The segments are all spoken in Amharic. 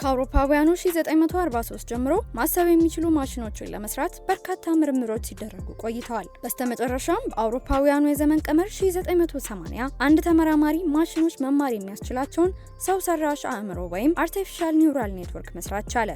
ከአውሮፓውያኑ 1943 ጀምሮ ማሰብ የሚችሉ ማሽኖችን ለመስራት በርካታ ምርምሮች ሲደረጉ ቆይተዋል። በስተመጨረሻም በአውሮፓውያኑ የዘመን ቀመር 1980 አንድ ተመራማሪ ማሽኖች መማር የሚያስችላቸውን ሰው ሰራሽ አእምሮ ወይም አርቲፊሻል ኒውራል ኔትወርክ መስራት ቻለ።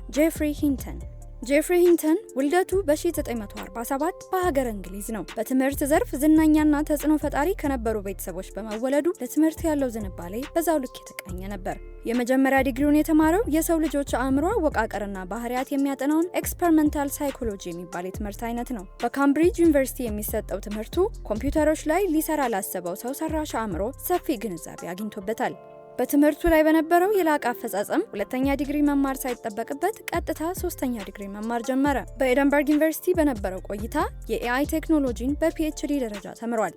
ጄፍሪ ሂንተን ውልደቱ በ1947 በሀገር እንግሊዝ ነው። በትምህርት ዘርፍ ዝናኛና ተጽዕኖ ፈጣሪ ከነበሩ ቤተሰቦች በመወለዱ ለትምህርት ያለው ዝንባሌ በዛው ልክ የተቃኘ ነበር። የመጀመሪያ ዲግሪውን የተማረው የሰው ልጆች አእምሮ አወቃቀርና ባህሪያት የሚያጠናውን ኤክስፐሪመንታል ሳይኮሎጂ የሚባል የትምህርት አይነት ነው። በካምብሪጅ ዩኒቨርሲቲ የሚሰጠው ትምህርቱ ኮምፒውተሮች ላይ ሊሰራ ላሰበው ሰው ሰራሽ አእምሮ ሰፊ ግንዛቤ አግኝቶበታል። በትምህርቱ ላይ በነበረው የላቀ አፈጻጸም ሁለተኛ ዲግሪ መማር ሳይጠበቅበት ቀጥታ ሶስተኛ ዲግሪ መማር ጀመረ። በኤደንበርግ ዩኒቨርሲቲ በነበረው ቆይታ የኤአይ ቴክኖሎጂን በፒኤችዲ ደረጃ ተምሯል።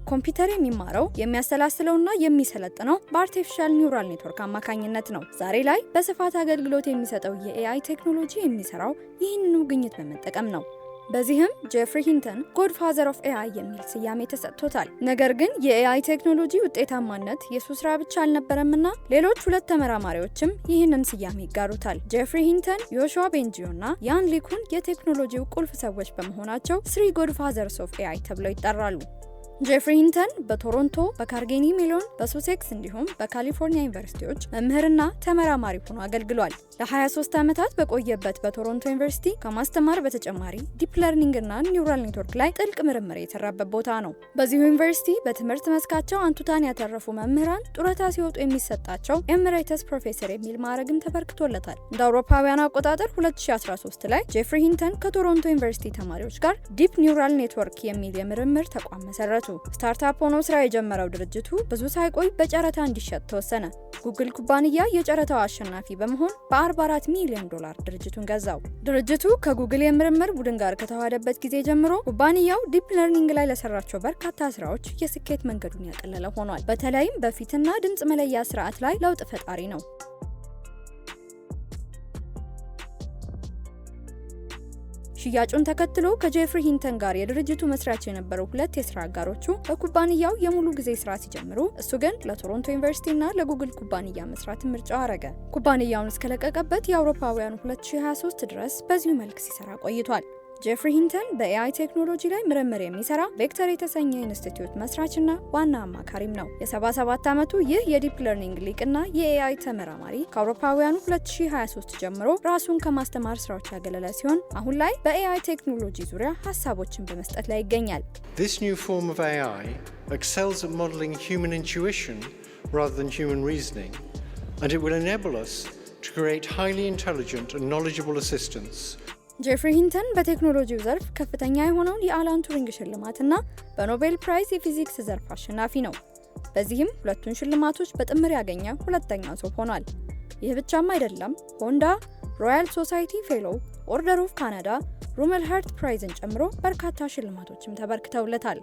ኮምፒውተር የሚማረው የሚያሰላስለውና የሚሰለጥነው በአርቲፊሻል ኒውራል ኔትወርክ አማካኝነት ነው። ዛሬ ላይ በስፋት አገልግሎት የሚሰጠው የኤአይ ቴክኖሎጂ የሚሰራው ይህንኑ ግኝት በመጠቀም ነው። በዚህም ጄፍሪ ሂንተን ጎድፋዘር ኦፍ ኤአይ የሚል ስያሜ ተሰጥቶታል። ነገር ግን የኤአይ ቴክኖሎጂ ውጤታማነት የሱ ስራ ብቻ አልነበረምና ሌሎች ሁለት ተመራማሪዎችም ይህንን ስያሜ ይጋሩታል። ጄፍሪ ሂንተን፣ ዮሹዋ ቤንጂዮ እና ያን ሊኩን የቴክኖሎጂው ቁልፍ ሰዎች በመሆናቸው ስሪ ጎድፋዘርስ ኦፍ ኤአይ ተብለው ይጠራሉ። ጄፍሪ ሂንተን በቶሮንቶ፣ በካርኔጊ ሜሎን፣ በሱሴክስ እንዲሁም በካሊፎርኒያ ዩኒቨርሲቲዎች መምህርና ተመራማሪ ሆኖ አገልግሏል። ለ23 ዓመታት በቆየበት በቶሮንቶ ዩኒቨርሲቲ ከማስተማር በተጨማሪ ዲፕ ለርኒንግ እና ኒውራል ኔትወርክ ላይ ጥልቅ ምርምር የተሰራበት ቦታ ነው። በዚሁ ዩኒቨርሲቲ በትምህርት መስካቸው አንቱታን ያተረፉ መምህራን ጡረታ ሲወጡ የሚሰጣቸው ኤሜሪተስ ፕሮፌሰር የሚል ማዕረግም ተበርክቶለታል። እንደ አውሮፓውያን አቆጣጠር 2013 ላይ ጄፍሪ ሂንተን ከቶሮንቶ ዩኒቨርሲቲ ተማሪዎች ጋር ዲፕ ኒውራል ኔትወርክ የሚል የምርምር ተቋም መሰረቱ። ስታርታፕ ሆኖ ስራ የጀመረው ድርጅቱ ብዙ ሳይቆይ በጨረታ እንዲሸጥ ተወሰነ። ጉግል ኩባንያ የጨረታው አሸናፊ በመሆን በ44 ሚሊዮን ዶላር ድርጅቱን ገዛው። ድርጅቱ ከጉግል የምርምር ቡድን ጋር ከተዋሃደበት ጊዜ ጀምሮ ኩባንያው ዲፕ ለርኒንግ ላይ ለሰራቸው በርካታ ስራዎች የስኬት መንገዱን ያቀለለ ሆኗል። በተለይም በፊትና ድምጽ መለያ ስርዓት ላይ ለውጥ ፈጣሪ ነው። ሽያጩን ተከትሎ ከጄፍሪ ሂንተን ጋር የድርጅቱ መስራች የነበሩ ሁለት የስራ አጋሮቹ በኩባንያው የሙሉ ጊዜ ስራ ሲጀምሩ፣ እሱ ግን ለቶሮንቶ ዩኒቨርሲቲ እና ለጉግል ኩባንያ መስራት ምርጫው አረገ። ኩባንያውን እስከለቀቀበት የአውሮፓውያኑ 2023 ድረስ በዚሁ መልክ ሲሰራ ቆይቷል። ጄፍሪ ሂንተን በኤአይ ቴክኖሎጂ ላይ ምርምር የሚሰራ ቬክተር የተሰኘ ኢንስቲትዩት መስራችና ዋና አማካሪም ነው። የ77 ዓመቱ ይህ የዲፕ ለርኒንግ ሊቅና የኤአይ ተመራማሪ ከአውሮፓውያኑ 2023 ጀምሮ ራሱን ከማስተማር ስራዎች ያገለለ ሲሆን አሁን ላይ በኤአይ ቴክኖሎጂ ዙሪያ ሀሳቦችን በመስጠት ላይ ይገኛል። This new form of AI excels at modeling human intuition rather than human reasoning, and it will enable us to create highly intelligent and knowledgeable assistants. ጄፍሪ ሂንተን በቴክኖሎጂው ዘርፍ ከፍተኛ የሆነውን የአላን ቱሪንግ ሽልማትና በኖቤል ፕራይዝ የፊዚክስ ዘርፍ አሸናፊ ነው። በዚህም ሁለቱን ሽልማቶች በጥምር ያገኘ ሁለተኛው ሰው ሆኗል። ይህ ብቻም አይደለም። ሆንዳ፣ ሮያል ሶሳይቲ ፌሎው፣ ኦርደር ኦፍ ካናዳ፣ ሩመል ሃርት ፕራይዝን ጨምሮ በርካታ ሽልማቶችም ተበርክተውለታል።